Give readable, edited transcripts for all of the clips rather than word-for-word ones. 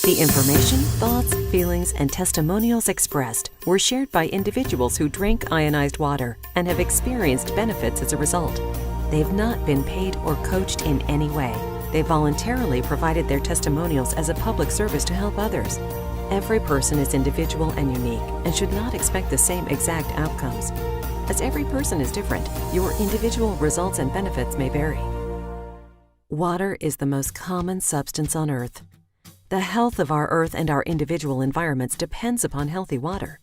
The information, thoughts, feelings, and testimonials expressed were shared by individuals who drink ionized water and have experienced benefits as a result. They've not been paid or coached in any way. They voluntarily provided their testimonials as a public service to help others. Every person is individual and unique and should not expect the same exact outcomes. As every person is different, your individual results and benefits may vary. Water is the most common substance on Earth. The health of our Earth and our individual environments depends upon healthy water.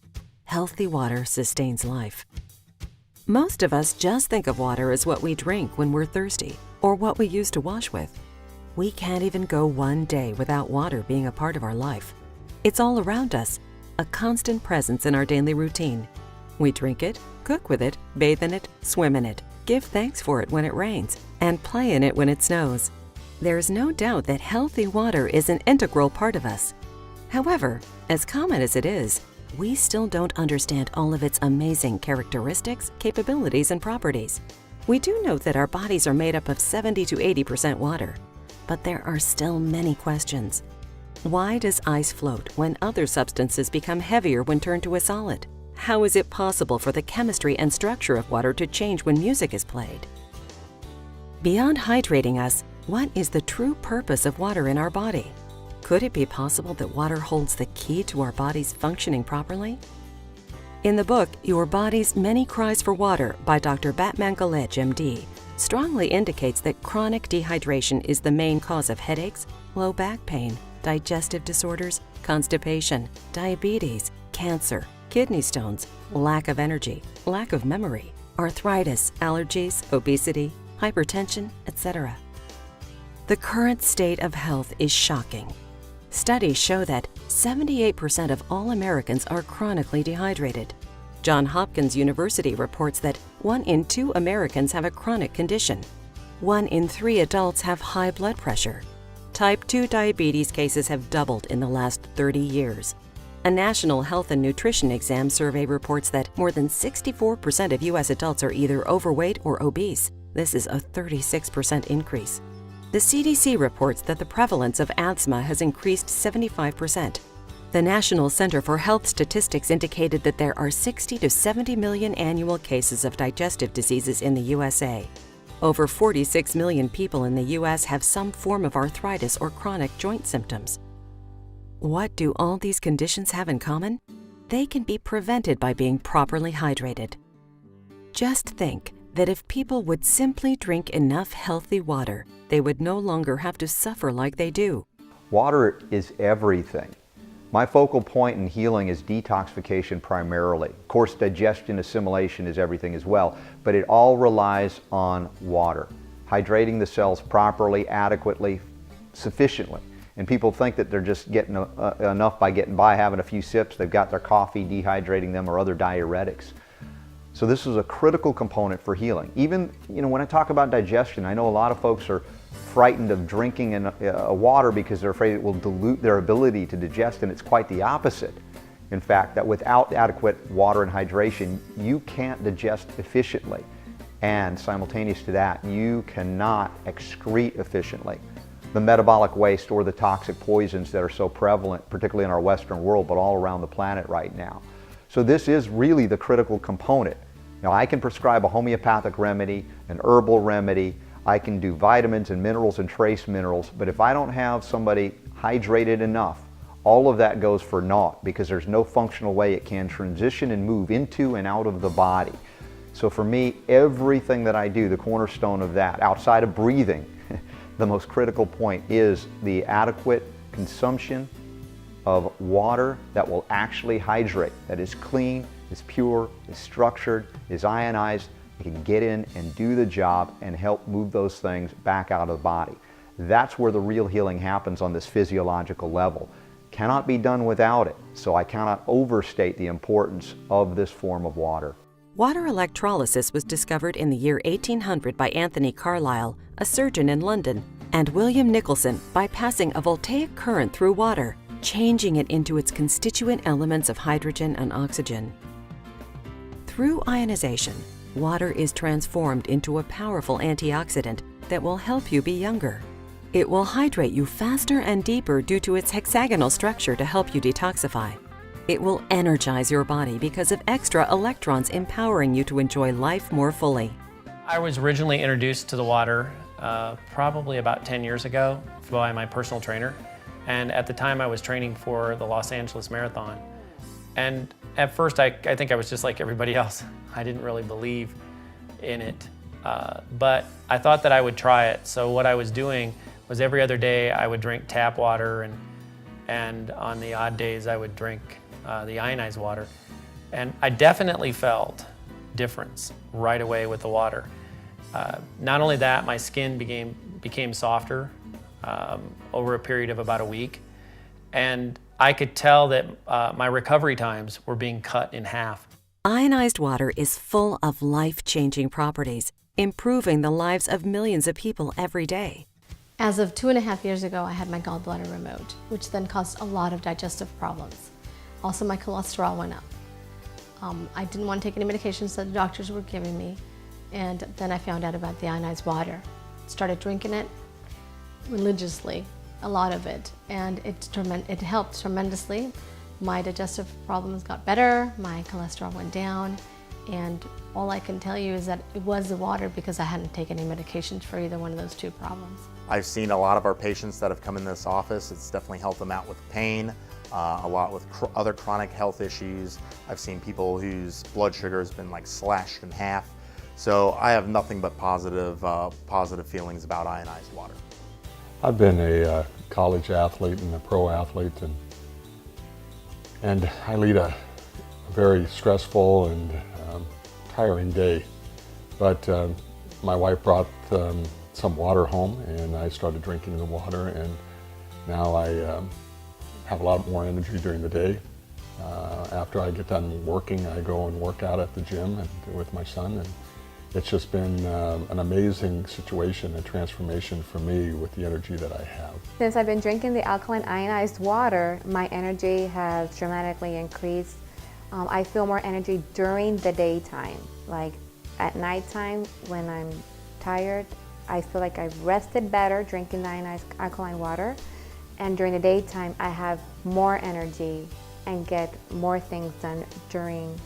Healthy water sustains life. Most of us just think of water as what we drink when we're thirsty or what we use to wash with. We can't even go one day without water being a part of our life. It's all around us, a constant presence in our daily routine. We drink it, cook with it, bathe in it, swim in it, give thanks for it when it rains, and play in it when it snows. There's no doubt that healthy water is an integral part of us. However, as common as it is, we still don't understand all of its amazing characteristics, capabilities, and properties. We do know that our bodies are made up of 70 to 80% water, but there are still many questions. Why does ice float when other substances become heavier when turned to a solid? How is it possible for the chemistry and structure of water to change when music is played? Beyond hydrating us, what is the true purpose of water in our body? Could it be possible that water holds the key to our bodies functioning properly? In the book, Your Body's Many Cries for Water by Dr. Batman Galej, MD, strongly indicates that chronic dehydration is the main cause of headaches, low back pain, digestive disorders, constipation, diabetes, cancer, kidney stones, lack of energy, lack of memory, arthritis, allergies, obesity, hypertension, etc. The current state of health is shocking. Studies show that 78% of all Americans are chronically dehydrated. Johns Hopkins University reports that 1 in 2 Americans have a chronic condition. 1 in 3 adults have high blood pressure. Type 2 diabetes cases have doubled in the last 30 years. A National Health and Nutrition Exam survey reports that more than 64% of U.S. adults are either overweight or obese. This is a 36% increase. The CDC reports that the prevalence of asthma has increased 75%. The National Center for Health Statistics indicated that there are 60 to 70 million annual cases of digestive diseases in the USA. Over 46 million people in the U.S. have some form of arthritis or chronic joint symptoms. What do all these conditions have in common? They can be prevented by being properly hydrated. Just think that if people would simply drink enough healthy water, they would no longer have to suffer like they do. Water is everything. My focal point in healing is detoxification primarily. Of course, digestion, assimilation is everything as well, but it all relies on water. Hydrating the cells properly, adequately, sufficiently. And people think that they're just getting enough by getting by, having a few sips. They've got their coffee dehydrating them or other diuretics. So this is a critical component for healing. Even, when I talk about digestion, I know a lot of folks are frightened of drinking water because they're afraid it will dilute their ability to digest, and it's quite the opposite. In fact, that without adequate water and hydration, you can't digest efficiently. And simultaneous to that, you cannot excrete efficiently. The metabolic waste or the toxic poisons that are so prevalent, particularly in our Western world, but all around the planet right now. So this is really the critical component. Now, I can prescribe a homeopathic remedy, an herbal remedy, I can do vitamins and minerals and trace minerals, but if I don't have somebody hydrated enough, all of that goes for naught because there's no functional way it can transition and move into and out of the body. So for me, everything that I do, the cornerstone of that, outside of breathing, the most critical point is the adequate consumption of water that will actually hydrate, that is clean, is pure, is structured, is ionized. It can get in and do the job and help move those things back out of the body. That's where the real healing happens on this physiological level. Cannot be done without it, so I cannot overstate the importance of this form of water. Water electrolysis was discovered in the year 1800 by Anthony Carlisle, a surgeon in London, and William Nicholson by passing a voltaic current through water, changing it into its constituent elements of hydrogen and oxygen. Through ionization, water is transformed into a powerful antioxidant that will help you be younger. It will hydrate you faster and deeper due to its hexagonal structure to help you detoxify. It will energize your body because of extra electrons empowering you to enjoy life more fully. I was originally introduced to the water probably about 10 years ago by my personal trainer. And at the time I was training for the Los Angeles Marathon. And at first I think I was just like everybody else. I didn't really believe in it, but I thought that I would try it. So what I was doing was every other day I would drink tap water, and on the odd days I would drink the ionized water. And I definitely felt difference right away with the water. Not only that, my skin became softer over a period of about a week. And I could tell that my recovery times were being cut in half. Ionized water is full of life-changing properties, improving the lives of millions of people every day. As of 2.5 years ago, I had my gallbladder removed, which then caused a lot of digestive problems. Also, my cholesterol went up. I didn't want to take any medications that the doctors were giving me, and then I found out about the ionized water. Started drinking it religiously, a lot of it, and it helped tremendously. My digestive problems got better, my cholesterol went down, and all I can tell you is that it was the water because I hadn't taken any medications for either one of those two problems. I've seen a lot of our patients that have come in this office. It's definitely helped them out with pain, a lot with other chronic health issues. I've seen people whose blood sugar has been like slashed in half. So I have nothing but positive feelings about ionized water. I've been a college athlete and a pro athlete, and I lead a very stressful and tiring day. But my wife brought some water home, and I started drinking the water, and now I have a lot more energy during the day. After I get done working, I go and work out at the gym with my son, and it's just been an amazing situation, a transformation for me with the energy that I have. Since I've been drinking the alkaline ionized water, my energy has dramatically increased. I feel more energy during the daytime. Like at nighttime when I'm tired, I feel like I've rested better drinking the ionized alkaline water. And during the daytime, I have more energy and get more things done during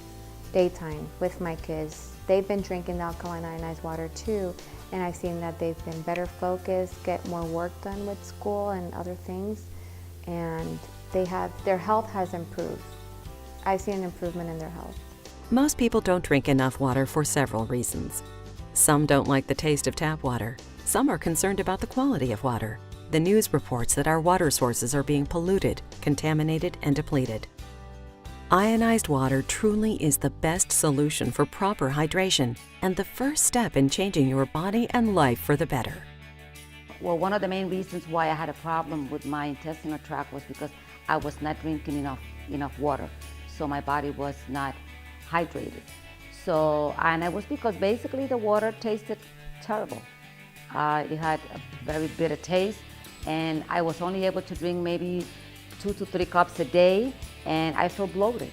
daytime with my kids. They've been drinking the alkaline ionized water too, and I've seen that they've been better focused, get more work done with school and other things, and their health has improved. I've seen an improvement in their health. Most people don't drink enough water for several reasons. Some don't like the taste of tap water. Some are concerned about the quality of water. The news reports that our water sources are being polluted, contaminated, and depleted. Ionized water truly is the best solution for proper hydration and the first step in changing your body and life for the better. Well, one of the main reasons why I had a problem with my intestinal tract was because I was not drinking enough water. So my body was not hydrated. And it was because basically the water tasted terrible. It had a very bitter taste, and I was only able to drink maybe 2 to 3 cups a day, and I feel bloated.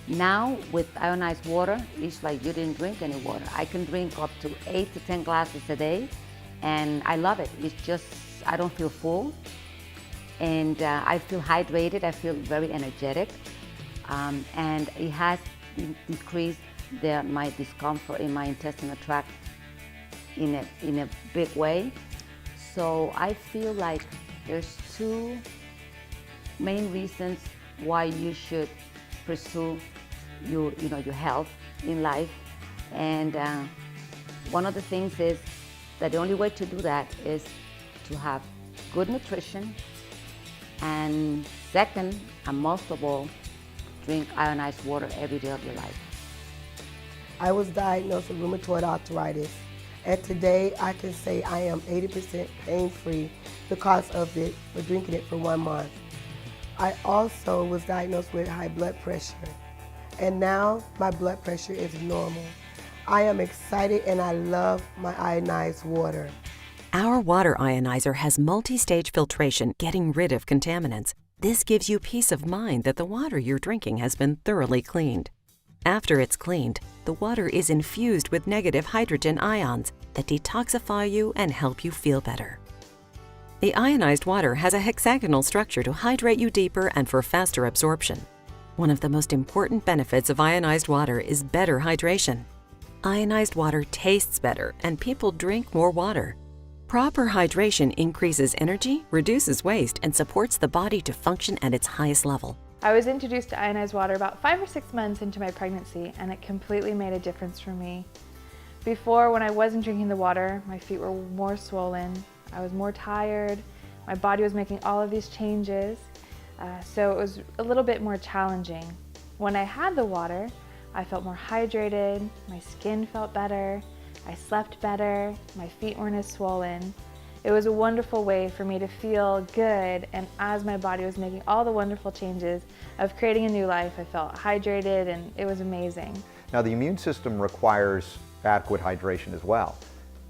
Now with ionized water, it's like you didn't drink any water. I can drink up to 8 to 10 glasses a day, and I love it. It's just, I don't feel full, and I feel hydrated. I feel very energetic, and it has decreased my discomfort in my intestinal tract in a big way. So I feel like there's 2 main reasons why you should pursue your health in life. And one of the things is that the only way to do that is to have good nutrition, and second, and most of all, drink ionized water every day of your life. I was diagnosed with rheumatoid arthritis, and today I can say I am 80% pain-free because of it, for drinking it for 1 month. I also was diagnosed with high blood pressure, and now my blood pressure is normal. I am excited and I love my ionized water. Our water ionizer has multi-stage filtration, getting rid of contaminants. This gives you peace of mind that the water you're drinking has been thoroughly cleaned. After it's cleaned, the water is infused with negative hydrogen ions that detoxify you and help you feel better. The ionized water has a hexagonal structure to hydrate you deeper and for faster absorption. One of the most important benefits of ionized water is better hydration. Ionized water tastes better and people drink more water. Proper hydration increases energy, reduces waste, and supports the body to function at its highest level. I was introduced to ionized water about 5 or 6 months into my pregnancy, and it completely made a difference for me. Before, when I wasn't drinking the water, my feet were more swollen, I was more tired, my body was making all of these changes, so it was a little bit more challenging. When I had the water, I felt more hydrated, my skin felt better, I slept better, my feet weren't as swollen. It was a wonderful way for me to feel good, and as my body was making all the wonderful changes of creating a new life, I felt hydrated and it was amazing. Now the immune system requires adequate hydration as well.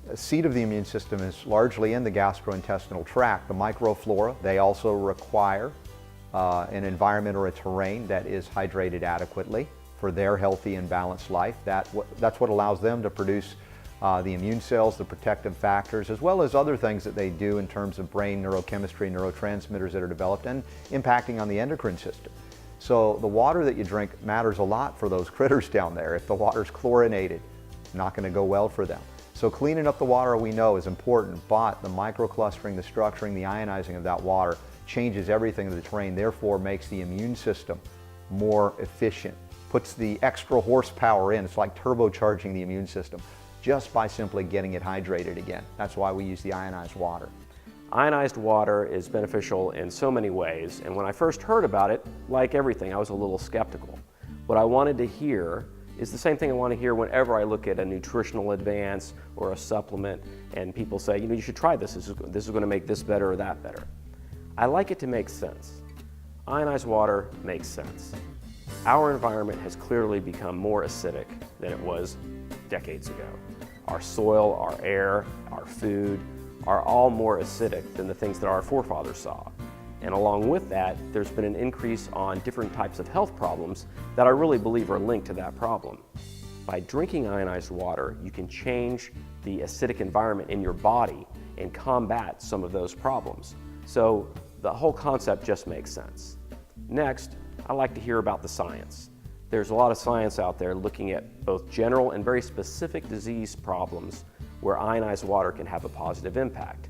The seat of the immune system is largely in the gastrointestinal tract. The microflora, they also require an environment or a terrain that is hydrated adequately for their healthy and balanced life. That's what allows them to produce the immune cells, the protective factors, as well as other things that they do in terms of brain neurochemistry, neurotransmitters that are developed and impacting on the endocrine system. So the water that you drink matters a lot for those critters down there. If the water's chlorinated, not going to go well for them. So cleaning up the water we know is important, but the microclustering, the structuring, the ionizing of that water changes everything in the terrain, therefore makes the immune system more efficient, puts the extra horsepower in. It's like turbocharging the immune system just by simply getting it hydrated again. That's why we use the ionized water. Ionized water is beneficial in so many ways, and when I first heard about it, like everything, I was a little skeptical. What I wanted to hear is the same thing I want to hear whenever I look at a nutritional advance or a supplement and people say, you should try this. This is going to make this better or that better. I like it to make sense. Ionized water makes sense. Our environment has clearly become more acidic than it was decades ago. Our soil, our air, our food are all more acidic than the things that our forefathers saw. And along with that, there's been an increase on different types of health problems that I really believe are linked to that problem. By drinking ionized water, you can change the acidic environment in your body and combat some of those problems. So the whole concept just makes sense. Next, I like to hear about the science. There's a lot of science out there looking at both general and very specific disease problems where ionized water can have a positive impact.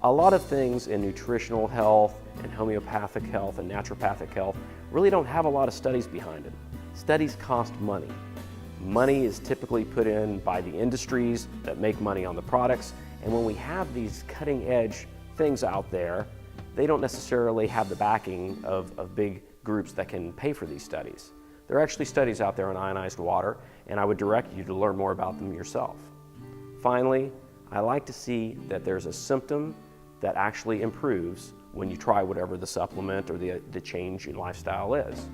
A lot of things in nutritional health and homeopathic health and naturopathic health really don't have a lot of studies behind them. Studies cost money. Money is typically put in by the industries that make money on the products, and when we have these cutting-edge things out there, they don't necessarily have the backing of big groups that can pay for these studies. There are actually studies out there on ionized water, and I would direct you to learn more about them yourself. Finally, I like to see that there's a symptom that actually improves when you try whatever the supplement or the change in lifestyle is.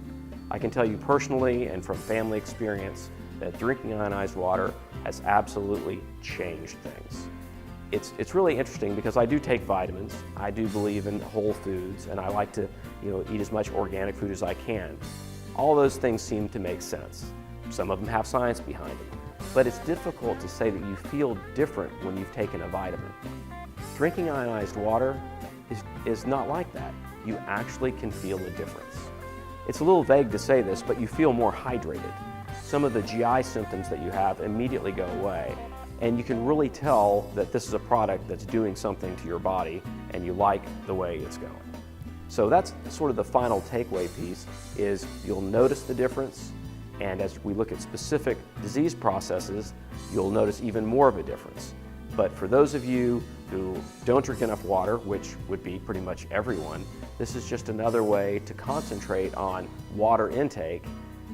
I can tell you personally and from family experience that drinking ionized water has absolutely changed things. It's really interesting because I do take vitamins, I do believe in whole foods, and I like to eat as much organic food as I can. All those things seem to make sense. Some of them have science behind them, but it's difficult to say that you feel different when you've taken a vitamin. Drinking ionized water is not like that. You actually can feel a difference. It's a little vague to say this, but you feel more hydrated. Some of the GI symptoms that you have immediately go away, and you can really tell that this is a product that's doing something to your body and you like the way it's going. So that's sort of the final takeaway piece is you'll notice the difference, and as we look at specific disease processes, you'll notice even more of a difference. But for those of you who don't drink enough water, which would be pretty much everyone, this is just another way to concentrate on water intake,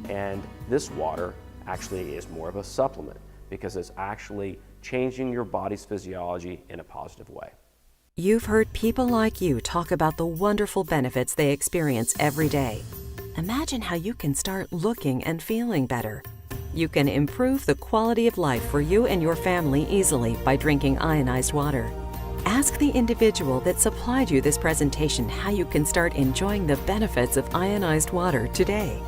and this water actually is more of a supplement because it's actually changing your body's physiology in a positive way. You've heard people like you talk about the wonderful benefits they experience every day. Imagine how you can start looking and feeling better. You can improve the quality of life for you and your family easily by drinking ionized water. Ask the individual that supplied you this presentation how you can start enjoying the benefits of ionized water today.